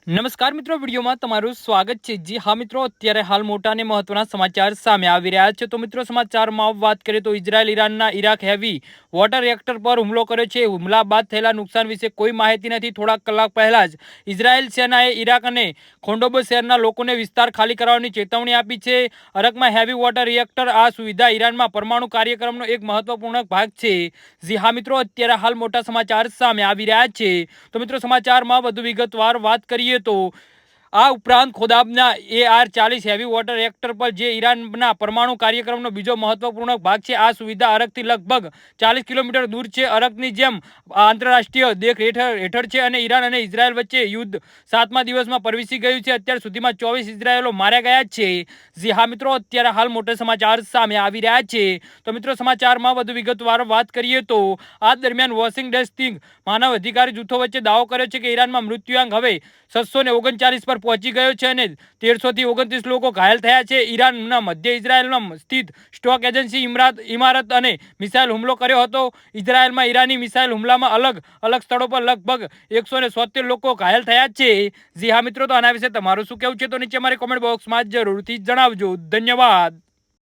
નમસ્કાર મિત્રો, વિડીયોમાં તમારું સ્વાગત છે। જી હા મિત્રો, અત્યારે હાલ મોટા અને મહત્વના સમાચાર સામે આવી રહ્યા છે। તો મિત્રો, સમાચારમાં વાત કરીએ તો ઇઝરાયલ ઈરાનના ઇરાક હેવી વોટર રિએક્ટર પર હુમલો કર્યો છે। હુમલા બાદ થયેલા નુકસાન વિશે કોઈ માહિતી નથી। થોડાક કલાક પહેલા જ ઇઝરાયલ સેનાએ ઇરાક અને ખોંડોબો શહેરના લોકોને વિસ્તાર ખાલી કરવાની ચેતવણી આપી છે। અરકમાં હેવી વોટર રિએક્ટર આ સુવિધા ઈરાનમાં પરમાણુ કાર્યક્રમનો એક મહત્વપૂર્ણ ભાગ છે। જી હા મિત્રો, અત્યારે હાલ મોટા સમાચાર સામે આવી રહ્યા છે। તો મિત્રો, સમાચારમાં વધુ વિગતવાર વાત કરીએ તો આ ઉપરાંત ખોદાબના AR-40 હેવી વોટર રિએક્ટર પર જે ઈરાનના પરમાણુ કાર્યક્રમનો બીજો મહત્વપૂર્ણ ભાગ છે। આ સુવિધા અરકથી લગભગ 40 કિલોમીટર દૂર છે। અરકની જેમ આંતરરાષ્ટ્રીય દેખ હેઠળ છે અને ઈરાન અને ઇઝરાયલ વચ્ચે યુદ્ધ 7મા દિવસમાં પ્રવેશી ગયું છે। અત્યાર સુધીમાં 24 ઇઝરાયલો માર્યા ગયા છે। જી હા મિત્રો, અત્યારે હાલ મોટા સમાચાર સામે આવી રહ્યા છે। તો મિત્રો, સમાચારમાં વધુ વિગતવાર વાત કરીએ તો આ દરમિયાન વોશિંગ્ટન સ્થિત માનવ અધિકારી જૂથો વચ્ચે દાવો કર્યો છે કે ઈરાનમાં મૃત્યુઆંક હવે 639 પર પહોંચી ગયો છે અને 1300થી 29 લોકો ઘાયલ થયા છે। ઈરાનના મધ્ય ઇઝરાયલમાં સ્થિત સ્ટોક એજન્સી ઇમારત અને મિસાઇલ હુમલો કર્યો હતો। ઇઝરાયલમાં ઈરાની મિસાઇલ હુમલામાં અલગ અલગ સ્થળો પર લગભગ 177 લોકો ઘાયલ થયા છે। જી હા મિત્રો, તો આના વિશે તમારું શું કહેવું છે તો નીચે અમારી કોમેન્ટ બોક્સમાં જરૂરથી જણાવજો। ધન્યવાદ।